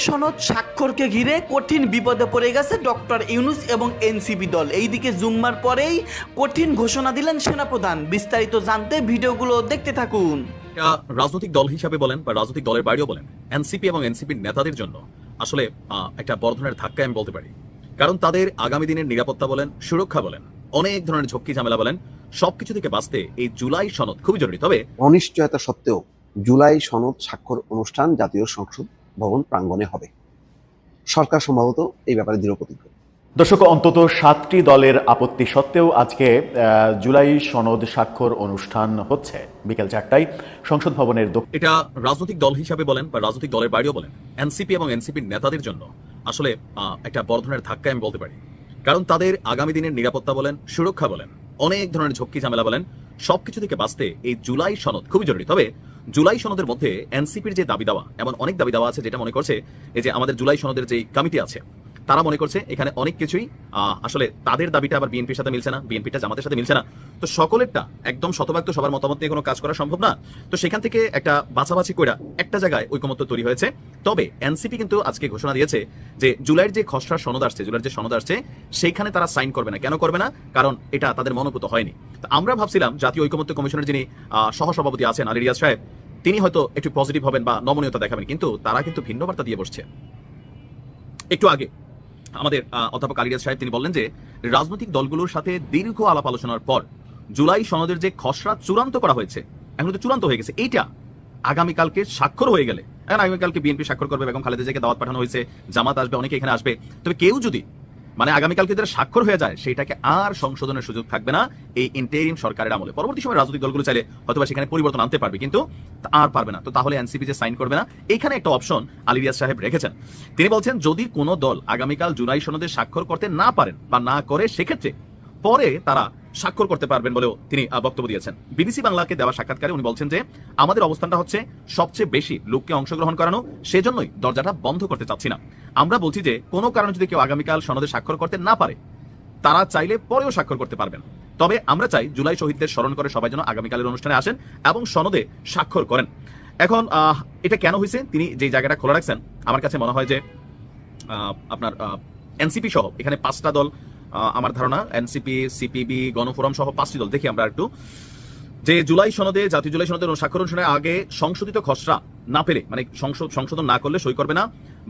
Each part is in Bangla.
সনদ স্বাক্ষরকে ঘিরে কঠিন বিপদে পড়ে গেছে ডক্টর ইউনূস এবং এনসিপি দল। এইদিকে জুম্মার পরেই কঠিন ঘোষণা দিলেন সেনাপ্রধান। বিস্তারিত জানতে ভিডিওগুলো দেখতে থাকুন। রাজনৈতিক দল হিসাবে বলেন বা রাজনৈতিক দলের বাইরেও বলেন, এনসিপি এবং এনসিপির নেতাদের জন্য আসলে একটা বড় ধরনের ধাক্কা আমি বলতে পারি। কারণ তাদের আগামী দিনের নিরাপত্তা বলেন, সুরক্ষা বলেন, অনেক ধরনের ঝক্কি ঝামেলা বলেন, সবকিছু থেকে বাঁচতে এই জুলাই সনদ খুবই জরুরি। তবে অনিশ্চয়তা সত্ত্বেও জুলাই সনদ স্বাক্ষর অনুষ্ঠান জাতীয় সংসদ ভবন প্রাঙ্গণে হবে। সরকার সম্ভবত এই ব্যাপারে দৃঢ় প্রতিজ্ঞ। দর্শক, অন্তত 7টি দলের আপত্তি সত্ত্বেও আজকে জুলাই সনদ স্বাক্ষর অনুষ্ঠান হচ্ছে বিকেল 4টায় সংসদ ভবনের। এটা রাজনৈতিক দল হিসাবে বলেন বা রাজনৈতিক দলের বাইরেও বলেন, এনসিপি এবং এনসিপির নেতাদের জন্য আসলে একটা বড় ধরনের ধাক্কা আমি বলতে পারি। কারণ তাদের আগামী দিনের নিরাপত্তা বলেন, সুরক্ষা বলেন, অনেক ধরনের ঝক্কি ঝামেলা বলেন, সবকিছু থেকে বাঁচতে এই জুলাই সনদ খুবই জরুরি। তবে জুলাই সনদের মধ্যে এনসিপির যে দাবি দাওয়া, এমন অনেক দাবি দাওয়া আছে যেটা মনে করছে এই যে আমাদের জুলাই সনদের যে কমিটি আছে তারা মনে করছে এখানে অনেক কিছুই আসলে তাদের দাবিটা আবার বিএনপির সাথে মিলছে না, বিএনপিটা জামাতের সাথে মিলছে না। তো সকলেরটা একদম শতভাগ তো সবার মতামত নিয়ে কোনো কাজ করা সম্ভব না। তো সেখান থেকে একটা বাছাবাছি করে একটা জায়গায় ঐকমত্য তৈরি হয়েছে। তবে এনসিপি কিন্তু আজকে ঘোষণা দিয়েছে যে জুলাইয়ের যে খসড়া সনদ আসছে, জুলাইয়ের যে সনদ আসছে সেইখানে তারা সাইন করবে না। কেন করবে না? কারণ এটা তাদের মনোভূত হয়নি। তো আমরা ভাবছিলাম জাতীয় ঐকমত্য কমিশনের যিনি সহসভাপতি আছেন আলী রিয়াজ সাহেব, তিনি হয়তো একটু পজিটিভ হবেন বা নমনীয়তা দেখাবেন, কিন্তু তারা কিন্তু ভিন্ন বার্তা দিয়ে বসছে। একটু আগে আমাদের অধ্যাপক আলী রিয়াজ সাহেব তিনি বললেন যে রাজনৈতিক দলগুলোর সাথে দীর্ঘ আলাপ আলোচনার পর জুলাই সনদের যে খসড়া চূড়ান্ত করা হয়েছে, এখন তো চূড়ান্ত হয়ে গেছে, এইটা আগামীকালকে স্বাক্ষর হয়ে গেলে, এখন আগামীকালকে বিএনপি স্বাক্ষর করবে, বেগম খালেদা জিয়াকে দাওয়াত পাঠানো হয়েছে, জামাত আসবে, অনেকে এখানে আসবে। তবে কেউ যদি আগামীকালকে যারা স্বাক্ষর হয়ে যায় সেটাকে আর সংশোধনের সুযোগ থাকবে না এই ইন্টারিম সরকারের আমলে। পরবর্তী সময় রাজনৈতিক দলগুলো চাইলে হয়তো সেখানে পরিবর্তন আনতে পারবে, কিন্তু আর পারবে না। তো তাহলে এনসিপি যে সাইন করবে না, এইখানে একটা অপশন আলী রিয়াজ সাহেব রেখেছেন। তিনি বলছেন যদি কোনো দল আগামীকাল জুলাই সনদে স্বাক্ষর করতে না পারেন বা না করে, সেক্ষেত্রে পরে তারা স্বাক্ষর করতে পারবেন বলেও তিনি বক্তব্য দিয়েছেন। বিবিসি বাংলাকে দেওয়া সাক্ষাৎকারে উনি বলছেন যে আমাদের অবস্থানটা হচ্ছে সবচেয়ে বেশি লোককে অংশগ্রহণ করানো, সেজন্যই দরজাটা বন্ধ করতে চাচ্ছি না। আমরা বলছি যে কোনো কারণে যদি কেউ আগামীকাল সনদে স্বাক্ষর করতে না পারে, তারা চাইলে পরেও স্বাক্ষর করতে পারবেন। তবে আমরা চাই জুলাই শহীদদের স্মরণ করে সবাই যেন আগামীকালের অনুষ্ঠানে আসেন এবং সনদে স্বাক্ষর করেন। এখন এটা কেন হয়েছে তিনি যে জায়গাটা খোলা রাখছেন, আমার কাছে মনে হয় যে আপনার এনসিপি সহ এখানে 5টা দল, আমার ধারণা এনসিপি, সিপিবি, গণফোরাম সহ 5টি দল, দেখি আমরা একটু, যে জুলাই সনদে, জাতীয় জুলাই সনদের স্বাক্ষর অনুষ্ঠানের আগে সংশোধিত খসড়া না পেলে, সংশোধন না করলে সই করবে না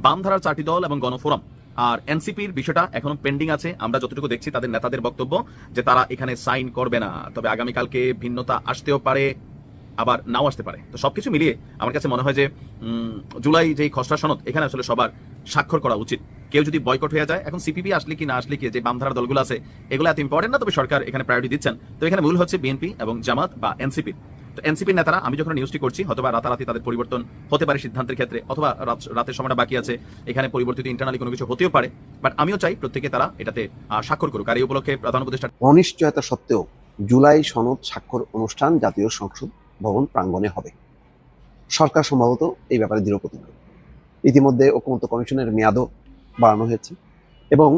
বামধারার 4টি দল এবং গণফোরাম। আর এনসিপির বিষয়টা এখনো পেন্ডিং আছে। আমরা যতটুকু দেখছি তাদের নেতাদের বক্তব্য যে তারা এখানে সাইন করবে না। তবে আগামীকালকে ভিন্নতা আসতেও পারে, আবার নাও আসতে পারে। তো সবকিছু মিলিয়ে আমার কাছে মনে হয় যে জুলাই যে খসড়া সনদ, এখানে আসলে সবার স্বাক্ষর করা উচিত। কেউ যদি বয়কট হয়ে যায়, এখন সিপিবি আসলে কি না আসলে কি, যে বামধারার দলগুলো আছে এগুলো এত ইম্পর্টেন্ট না, তবে সরকার এখানে প্রায়োরিটি দিচ্ছেন। তো এখানে মূল হচ্ছে বিএনপি এবং জামাত বা এনসিপি। তো এনসিপির নেতারা, আমি যখন নিউজটি করছি, হয়তোবা রাতারাতি তাদের পরিবর্তন হতে পারে সিদ্ধান্তের ক্ষেত্রে, অথবা রাতের সময়টা বাকি আছে, এখানে পরিবর্তিত ইন্টারনালি কোনো কিছু হতেও পারে। বাট আমিও চাই প্রত্যেকে তারা এটাতে স্বাক্ষর করুক। আর এই উপলক্ষে প্রধান উপদেষ্টা অনিশ্চয়তা সত্ত্বেও জুলাই সনদ স্বাক্ষর অনুষ্ঠান জাতীয় সংসদ ভবন প্রাঙ্গণে হবে। সরকার সম্ভবত এই ব্যাপারে দৃঢ় প্রতিজ্ঞ। ইতিমধ্যে ঐকমত্য কমিশনের মেয়াদও বাড়ানো হয়েছে এবং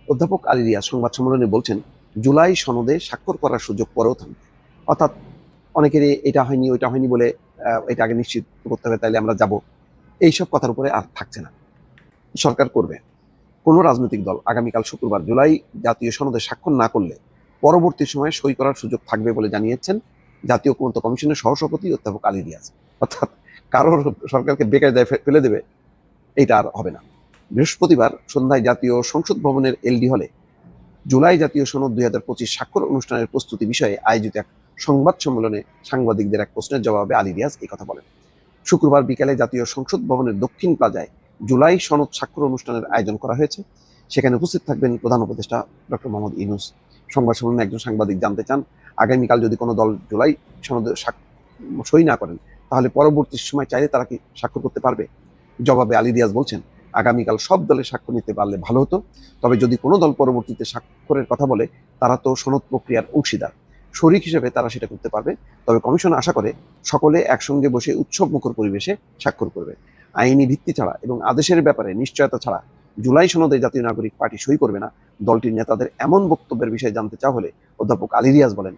অধ্যাপক আলী রিয়াজ সংবাদ সম্মেলনে বলছেন জুলাই সনদে স্বাক্ষর করার সুযোগ পরেও থাকবে। অর্থাৎ অনেকেরই এটা হয়নি ওইটা হয়নি বলে এটা আগে নিশ্চিত করতে হবে, তাইলে আমরা যাব, এইসব কথার উপরে আর থাকছে না। সরকার করবে। কোনো রাজনৈতিক দল আগামীকাল শুক্রবার জুলাই জাতীয় সনদে স্বাক্ষর না করলে পরবর্তী সময়ে সই করার সুযোগ থাকবে বলে জানিয়েছেন জাতীয় ঐকমত্য কমিশনের সহসভাপতি অধ্যাপক আলী রিয়াজ। অর্থাৎ কারোর সরকারকে বেকায়দায় ফেলে দেবে, এইটা আর হবে না। বৃহস্পতিবার সন্ধ্যায় জাতীয় সংসদ ভবনের এলডি হলে জুলাই জাতীয় সনদ 2025 স্বাক্ষর অনুষ্ঠানের প্রস্তুতি বিষয়ে আয়োজিত এক সংবাদ সম্মেলনে সাংবাদিকদের এক প্রশ্নের জবাবে আলী রিয়াজ এই কথা বলেন। শুক্রবার বিকালে জাতীয় সংসদ ভবনের দক্ষিণ প্লাজায় জুলাই সনদ স্বাক্ষর অনুষ্ঠানের আয়োজন করা হয়েছে। সেখানে উপস্থিত থাকবেন প্রধান উপদেষ্টা ডক্টর মোহাম্মদ ইউনূস। সংবাদ সম্মেলনে একজন সাংবাদিক জানতে চান, আগামীকাল যদি কোনো দল জুলাই সনদে সই না করেন, তাহলে পরবর্তী সময় চাইলে তারা কি স্বাক্ষর করতে পারবে? জবাবে আলী রিয়াজ বলছেন, আগামীকাল সব দলের স্বাক্ষর নিতে পারলে ভালো হতো। তবে যদি কোনো দল পরবর্তীতে স্বাক্ষরের কথা বলে, তারা তো সনদ প্রক্রিয়ার অংশীদার, শরিক হিসেবে তারা সেটা করতে পারবে। তবে কমিশন আশা করে সকলে একসঙ্গে বসে উৎসবমুখর পরিবেশে স্বাক্ষর করবে। আইনি ভিত্তি ছাড়া এবং আদেশের ব্যাপারে নিশ্চয়তা ছাড়া জুলাই সনদে জাতীয় নাগরিক পার্টি সই করবে না। দলটির নেতাদের এমন বক্তব্যের বিষয়ে জানতে চাওয়া হলে অধ্যাপক আলী রিয়াজ বলেন,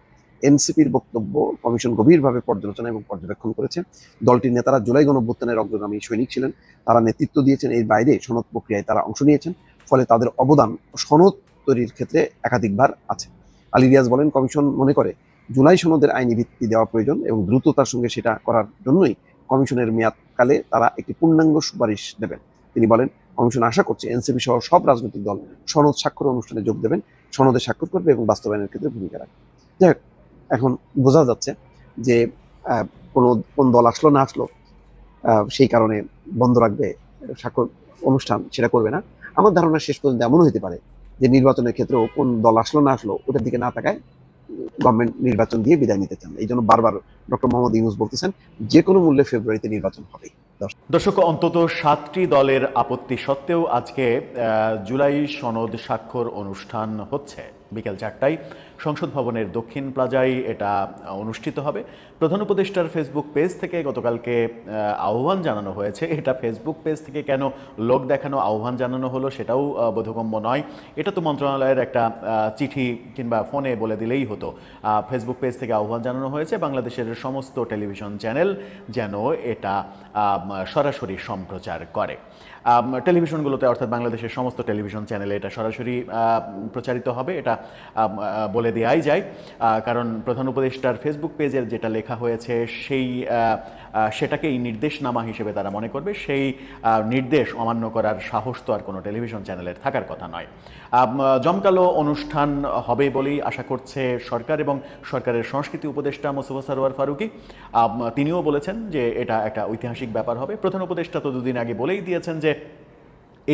এনসিপির বক্তব্য কমিশন গভীরভাবে পর্যালোচনা এবং পর্যবেক্ষণ করেছে। দলটির নেতারা জুলাই গণঅভ্যুত্থানের অগ্রগামী সৈনিক ছিলেন, তারা নেতৃত্ব দিয়েছেন, এর বাইরে সনদ প্রক্রিয়ায় তারা অংশ নিয়েছেন, ফলে তাদের অবদান সনদ তৈরির ক্ষেত্রে একাধিকবার আছে। আলী রিয়াজ বলেন, কমিশন মনে করে জুলাই সনদের আইনি ভিত্তি দেওয়া প্রয়োজন এবং দ্রুততার সঙ্গে সেটা করার জন্যই কমিশনের মেয়াদকালে তারা একটি পূর্ণাঙ্গ সুপারিশ দেবেন। তিনি বলেন, কমিশন আশা করছে এনসিপি সহ সব রাজনৈতিক দল সনদ স্বাক্ষর অনুষ্ঠানে যোগ দেবেন, সনদে স্বাক্ষর করবে এবং বাস্তবায়নের ক্ষেত্রে ভূমিকা রাখবে। যাই হোক, এখন বোঝা যাচ্ছে যে কোন দল আসলো না আসলো সেই কারণে বন্ধ রাখবে স্বাক্ষর অনুষ্ঠান, সেটা করবে না। আমার ধারণা শেষ পর্যন্ত এমনও হতে পারে যে নির্বাচনের ক্ষেত্রেও কোন দল আসলো না আসলো ওটার দিকে না তাকায় গভর্নমেন্ট নির্বাচন দিয়ে বিদায় নিতে চান। এই জন্য বারবার ডক্টর মোহাম্মদ ইউনূস বলতেছেন যে কোনো মূল্যে ফেব্রুয়ারিতে নির্বাচন হবে। দর্শক, অন্তত 7টি দলের আপত্তি সত্ত্বেও আজকে জুলাই সনদ স্বাক্ষর অনুষ্ঠান হচ্ছে বিকেল 4টায় সংসদ ভবনের দক্ষিণ প্লাজায় এটা অনুষ্ঠিত হবে। প্রধান উপদেষ্টার ফেসবুক পেজ থেকে গতকালকে আহ্বান জানানো হয়েছে। এটা ফেসবুক পেজ থেকে কেন লোক দেখানো আহ্বান জানানো হলো সেটাও বোধগম্য নয়। এটা তো মন্ত্রণালয়ের একটা চিঠি কিংবা ফোনে বলে দিলেই হতো। ফেসবুক পেজ থেকে আহ্বান জানানো হয়েছে বাংলাদেশের সমস্ত টেলিভিশন চ্যানেল যেন এটা সরাসরি সম্প্রচার করে। টেলিভিশনগুলোতে, অর্থাৎ বাংলাদেশের সমস্ত টেলিভিশন চ্যানেলে এটা সরাসরি প্রচারিত হবে, এটা বলে দেওয়াই যায়। কারণ প্রধান উপদেষ্টার ফেসবুক পেজের যেটা লেখা হয়েছে সেটাকেই নির্দেশনামা হিসেবে তারা মনে করবে। সেই নির্দেশ অমান্য করার সাহস তো আর কোনো টেলিভিশন চ্যানেলের থাকার কথা নয়। জমকালো অনুষ্ঠান হবে বলেই আশা করছে সরকার এবং সরকারের সংস্কৃতি উপদেষ্টা মোস্তফা সরোয়ার ফারুকী। তিনিও বলেছেন যে এটা একটা ঐতিহাসিক ব্যাপার হবে। প্রধান উপদেষ্টা তো দুদিন আগে বলেই দিয়েছেন যে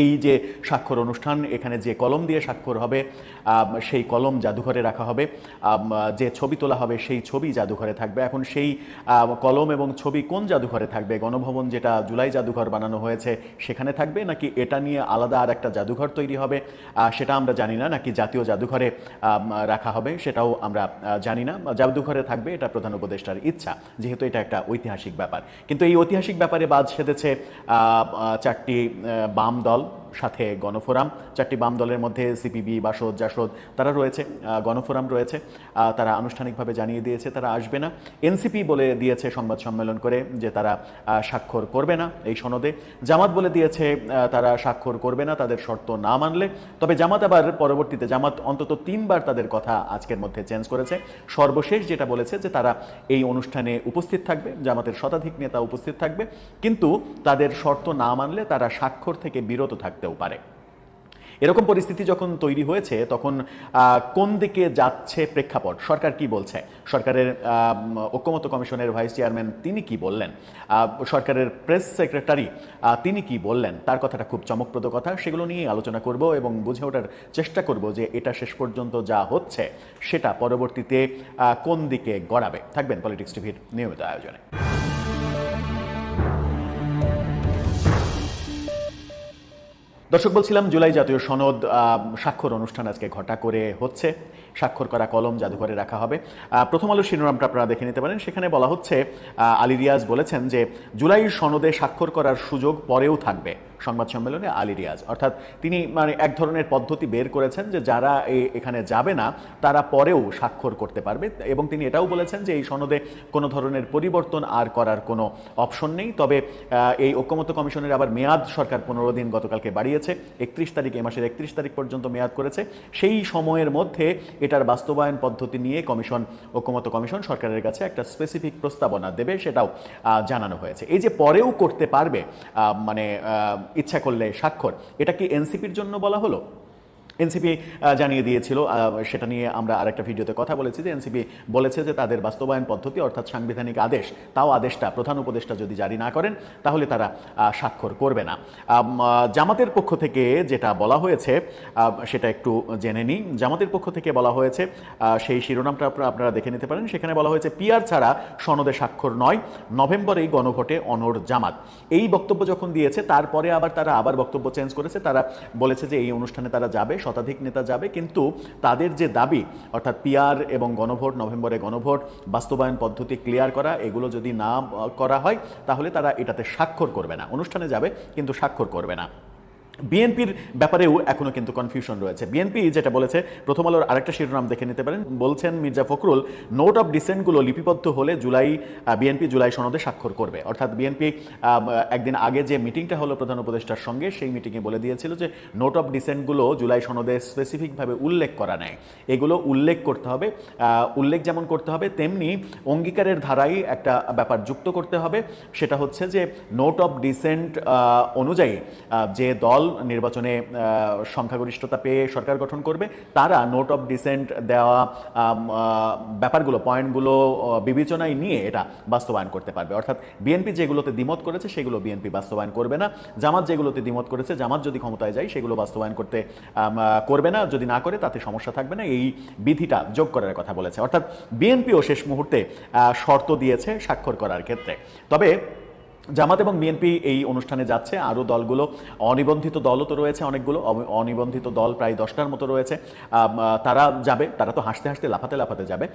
এই যে স্বাক্ষর অনুষ্ঠান, এখানে যে কলম দিয়ে স্বাক্ষর হবে সেই কলম জাদুঘরে রাখা হবে, যে ছবি তোলা হবে সেই ছবি জাদুঘরে থাকবে। এখন সেই কলম এবং ছবি কোন জাদুঘরে থাকবে? গণভবন যেটা জুলাই জাদুঘর বানানো হয়েছে সেখানে থাকবে, নাকি এটা নিয়ে আলাদা আর একটা জাদুঘর তৈরি হবে সেটা আমরা জানি না, নাকি জাতীয় জাদুঘরে রাখা হবে সেটাও আমরা জানি না। জাদুঘরে থাকবে, এটা প্রধান উপদেষ্টার ইচ্ছা, যেহেতু এটা একটা ঐতিহাসিক ব্যাপার। কিন্তু এই ঐতিহাসিক ব্যাপারে বাদ সেধেছে 4টি বাম দল, সাথে গণফোরাম। 4টি বাম দলের মধ্যে সিপিবি, বাসদ, জাসদ তারা রয়েছে, গণফোরাম রয়েছে। তারা আনুষ্ঠানিকভাবে জানিয়ে দিয়েছে তারা আসবে না। এনসিপি বলে দিয়েছে সংবাদ সম্মেলন করে যে তারা স্বাক্ষর করবে না এই সনদে। জামাত বলে দিয়েছে তারা স্বাক্ষর করবে না তাদের শর্ত না মানলে। তবে জামাত আবার পরবর্তীতে, জামাত অন্তত 3বার তাদের কথা আজকের মধ্যে চেঞ্জ করেছে। সর্বশেষ যেটা বলেছে যে তারা এই অনুষ্ঠানে উপস্থিত থাকবে, জামাতের শতাধিক নেতা উপস্থিত থাকবে, কিন্তু তাদের শর্ত না মানলে তারা স্বাক্ষর থেকে বিরত থাকতেও পারে। এরকম পরিস্থিতি যখন তৈরি হয়েছে তখন কোন দিকে যাচ্ছে প্রেক্ষাপট, সরকার কি বলছে, সরকারের ঐক্যমত্য কমিশনের ভাইস চেয়ারম্যান তিনি কি বললেন, সরকারের প্রেস সেক্রেটারি তিনি কি বললেন, তার কথাটা খুব চমকপ্রদ কথা। সেগুলো নিয়ে আলোচনা করব এবং বুঝে ওঠার চেষ্টা করব যে এটা শেষ পর্যন্ত যা হচ্ছে সেটা পরবর্তীতে কোন দিকে গড়াবে। থাকবেন পলিটিক্স টিভির নিয়মিত আয়োজনে। দর্শক, বলছিলাম জুলাই জাতীয় সনদ স্বাক্ষর অনুষ্ঠান আজকে ঘটা করে হচ্ছে। স্বাক্ষর করা কলম জাদুঘরে রাখা হবে। প্রথম আলো শিরোনামটা আপনারা দেখে নিতে পারেন। সেখানে বলা হচ্ছে, আলী রিয়াজ বলেছেন যে জুলাই সনদে স্বাক্ষর করার সুযোগ পরেও থাকবে। সংবাদ সম্মেলনে আলী রিয়াজ, অর্থাৎ তিনি মানে এক ধরনের পদ্ধতি বের করেছেন যে যারা এখানে যাবে না তারা পরেও স্বাক্ষর করতে পারবে। এবং তিনি এটাও বলেছেন যে এই সনদে কোনো ধরনের পরিবর্তন আর করার কোনো অপশন নেই। তবে এই ঐক্যমত্য কমিশনের আবার মেয়াদ সরকার 15 দিন গতকালকে বাড়িয়েছে, 31 তারিখ, এই মাসের 31 তারিখ পর্যন্ত মেয়াদ করেছে। সেই সময়ের মধ্যে এটার বাস্তবায়ন পদ্ধতি নিয়ে ঐক্যমত্য কমিশন সরকারের কাছে একটা স্পেসিফিক প্রস্তাবনা দেবে, সেটাও জানানো হয়েছে। এই যে পরেও করতে পারবে মানে ইচ্ছা করলে স্বাক্ষর, এটা কি এনসিপির জন্য বলা হলো? এনসিপি জানিয়ে দিয়েছিল, সেটা নিয়ে আমরা আরেকটা ভিডিওতে কথা বলেছি যে এনসিপি বলেছে যে তাদের বাস্তবায়ন পদ্ধতি অর্থাৎ সাংবিধানিক আদেশ, তাও আদেশটা প্রধান উপদেষ্টা যদি জারি না করেন তাহলে তারা স্বাক্ষর করবে না। জামাতের পক্ষ থেকে যেটা বলা হয়েছে সেটা একটু জেনে নিই। জামাতের পক্ষ থেকে বলা হয়েছে, সেই শিরোনামটা আপনারা দেখে নিতে পারেন। সেখানে বলা হয়েছে, পিআর ছাড়া সনদে স্বাক্ষর নয়, নভেম্বরেই গণভোটে অনড় জামাত। এই বক্তব্য যখন দিয়েছে তারপরে তারা আবার বক্তব্য চেঞ্জ করেছে। তারা বলেছে যে এই অনুষ্ঠানে তারা যাবে, শতাধিক নেতা যাবে, কিন্তু তাদের যে দাবি অর্থাৎ পিআর এবং গণভোট, নভেম্বরে গণভোট, বাস্তবায়ন পদ্ধতি ক্লিয়ার করা, এগুলো যদি না করা হয় তাহলে তারা এটাতে স্বাক্ষর করবে না। অনুষ্ঠানে যাবে কিন্তু স্বাক্ষর করবে না। বিএনপির ব্যাপারেও এখনো কিন্তু কনফিউশন রয়েছে। বিএনপি যেটা বলেছে, প্রথম আলোর আরেকটা শিরোনাম দেখে নিতে পারেন, বলছেন মির্জা ফখরুল, নোট অফ ডিসেন্টগুলো লিপিবদ্ধ হলে বিএনপি জুলাই সনদে স্বাক্ষর করবে। অর্থাৎ বিএনপি একদিন আগে যে মিটিংটা হলো প্রধান উপদেষ্টার সঙ্গে, সেই মিটিংয়ে বলে দিয়েছিল যে নোট অফ ডিসেন্টগুলো জুলাই সনদে স্পেসিফিকভাবে উল্লেখ করা নেই, এগুলো উল্লেখ করতে হবে। উল্লেখ যেমন করতে হবে, তেমনি অঙ্গীকারের ধারায় একটা ব্যাপার যুক্ত করতে হবে, সেটা হচ্ছে যে নোট অফ ডিসেন্ট অনুযায়ী যে দল নির্বাচনে সংখ্যাগরিষ্ঠতা পেয়ে সরকার গঠন করবে, তারা নোট অফ ডিসেন্ট দেওয়া ব্যাপারগুলো, পয়েন্টগুলো বিবেচনায় নিয়ে এটা বাস্তবায়ন করতে পারবে। অর্থাৎ বিএনপি যেগুলোতে দ্বিমত করেছে সেগুলো বিএনপি বাস্তবায়ন করবে না, জামাত যেগুলোতে দ্বিমত করেছে, জামাত যদি ক্ষমতায় যায় সেগুলো বাস্তবায়ন করবে না, যদি না করে তাতে সমস্যা থাকবে না, এই বিধিটা যোগ করার কথা বলেছে। অর্থাৎ বিএনপিও শেষ মুহূর্তে শর্ত দিয়েছে স্বাক্ষর করার ক্ষেত্রে। তবে জামাত এবং বিএনপি এই অনুষ্ঠানে যাচ্ছে, আরও দলগুলো, অনিবন্ধিত দলও তো রয়েছে অনেকগুলো, অনিবন্ধিত দল প্রায় 10টার মতো রয়েছে, তারা যাবে, তারা তো হাসতে হাসতে লাফাতে লাফাতে যাবে।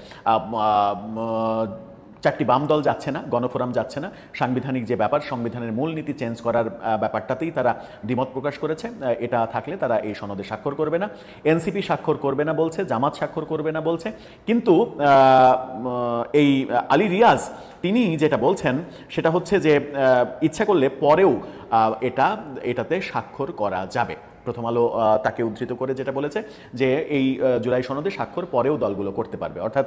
4টি বাম দল যাচ্ছে না, গণফোরাম যাচ্ছে না, সাংবিধানিক যে ব্যাপার, সংবিধানের মূলনীতি চেঞ্জ করার ব্যাপারটাতেই তারা দ্বিমত প্রকাশ করেছে, এটা থাকলে তারা এই সনদে স্বাক্ষর করবে না। এনসিপি স্বাক্ষর করবে না বলছে, জামাত স্বাক্ষর করবে না বলছে, কিন্তু এই আলী রিয়াজ তিনি যেটা বলছেন সেটা হচ্ছে যে ইচ্ছা করলে পরেও এটাতে স্বাক্ষর করা যাবে। প্রথম আলো তাকে উদ্ধৃত করে যেটা বলেছে যে এই জুলাই সনদে স্বাক্ষর পরেও দলগুলো করতে পারবে। অর্থাৎ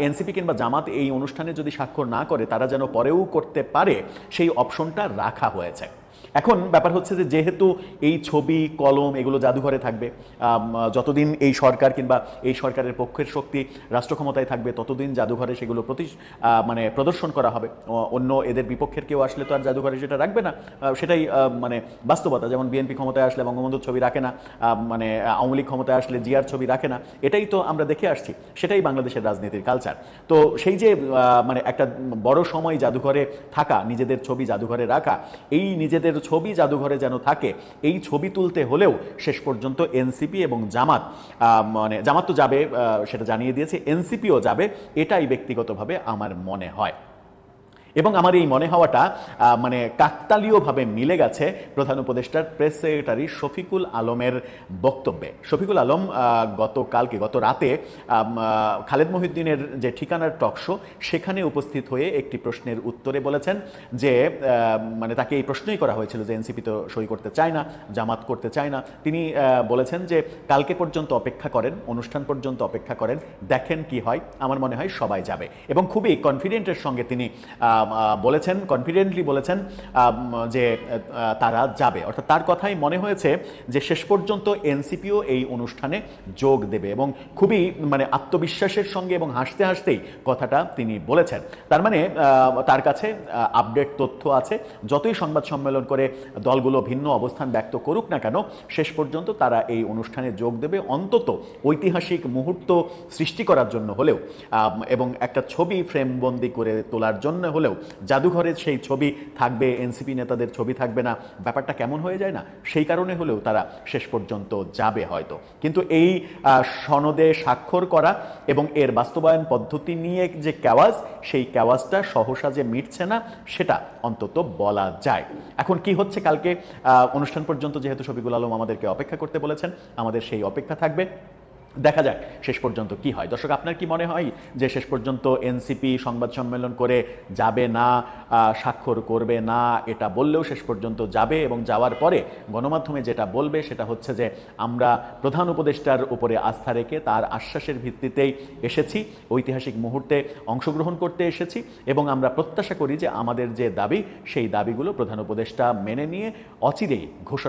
এনসিপি কিংবা জামাত এই অনুষ্ঠানে যদি স্বাক্ষর না করে, তারা যেন পরেও করতে পারে, সেই অপশনটা রাখা হয়েছে। এখন ব্যাপার হচ্ছে যে যেহেতু এই ছবি কলম এগুলো জাদুঘরে থাকবে, যতদিন এই সরকার কিংবা এই সরকারের পক্ষের শক্তি রাষ্ট্র ক্ষমতায় থাকবে, ততদিন জাদুঘরে সেগুলো প্রদর্শন করা হবে। অন্য এদের বিপক্ষের কেউ আসলে তো আর জাদুঘরে সেটা রাখবে না, সেটাই বাস্তবতা। যেমন বিএনপি ক্ষমতায় আসলে বঙ্গবন্ধুর ছবি রাখে না, আওয়ামী লীগ ক্ষমতায় আসলে জিয়ার ছবি রাখে না, এটাই তো আমরা দেখে আসছি, সেটাই বাংলাদেশের রাজনীতির কালচার। তো সেই যে একটা বড় সময় জাদুঘরে থাকা, নিজেদের ছবি জাদুঘরে রাখা, এই নিজেদের ছবি জাদুঘরে যেন থাকে, এই ছবি তুলতে হলেও শেষ পর্যন্ত এনসিপি এবং জামাত তো যাবে, সেটা জানিয়ে দিয়েছে, এনসিপিও যাবে, এটাই ব্যক্তিগতভাবে আমার মনে হয়। এবং আমার এই মনে হওয়াটা কাকতালীয়ভাবে মিলে গেছে প্রধান উপদেষ্টার প্রেস সেক্রেটারি শফিকুল আলমের বক্তব্যে। শফিকুল আলম গত রাতে খালেদ মহিউদ্দিনের যে ঠিকানার টকশো, সেখানে উপস্থিত হয়ে একটি প্রশ্নের উত্তরে বলেছেন যে তাকে এই প্রশ্নই করা হয়েছিল যে এনসিপি তো সই করতে চায় না, জামাত করতে চায় না। তিনি বলেছেন যে কালকে পর্যন্ত অপেক্ষা করেন, অনুষ্ঠান পর্যন্ত অপেক্ষা করেন, দেখেন কি হয়, আমার মনে হয় সবাই যাবে। এবং খুবই কনফিডেন্টের সঙ্গে তিনি কনফিডেন্টলি বলেছেন যে তারা যাবে। অর্থাৎ তার কথাই মনে হয়েছে যে শেষ পর্যন্ত এনসিপিও এই অনুষ্ঠানে যোগ দেবে, এবং খুবই আত্মবিশ্বাসের সঙ্গে এবং হাসতে হাসতেই কথাটা তিনি বলেছেন। তার তার কাছে আপডেট তথ্য আছে, যতই সংবাদ সম্মেলন করে দলগুলো ভিন্ন অবস্থান ব্যক্ত করুক না কেন, শেষ পর্যন্ত তারা এই অনুষ্ঠানে যোগ দেবে, অন্তত ঐতিহাসিক মুহূর্ত সৃষ্টি করার জন্য হলেও, এবং একটা ছবি ফ্রেমবন্দি করে তোলার জন্য হলেও। জাদুঘরে সেই ছবি থাকবে, এনসিপি নেতাদের ছবি থাকবে না, ব্যাপারটা কেমন হয়ে যায় না? সেই কারণে হলেও তারা শেষ পর্যন্ত যাবে হয়তো। কিন্তু এই সনদে স্বাক্ষর করা এবং এর বাস্তবায়ন পদ্ধতি নিয়ে যে কেওয়াজ, সেই কেওয়াজটা সহসা যে মিটছে না, সেটা অন্তত বলা যায়। এখন কি হচ্ছে কালকে অনুষ্ঠান পর্যন্ত, যেহেতু শফিকুল আলম আমাদেরকে অপেক্ষা করতে বলেছেন, আমাদের সেই অপেক্ষা থাকবে, দেখা যাক শেষ পর্যন্ত কি হয়। দর্শক, আপনার কি মনে হয় যে শেষ পর্যন্ত এনসিপি সংবাদ সম্মেলন করে যাবে না, স্বাক্ষর করবে না, এটা বললেও শেষ পর্যন্ত যাবে, এবং যাওয়ার পরে গণমাধ্যমে যেটা বলবে সেটা হচ্ছে যে আমরা প্রধান উপদেষ্টার উপরে আস্থা রেখে তার আশ্বাসের ভিত্তিতেই এসেছি, ঐতিহাসিক মুহূর্তে অংশগ্রহণ করতে এসেছি, এবং আমরা প্রত্যাশা করি যে আমাদের যে দাবি, সেই দাবিগুলো প্রধান উপদেষ্টা মেনে নিয়ে অচিরেই ঘোষণা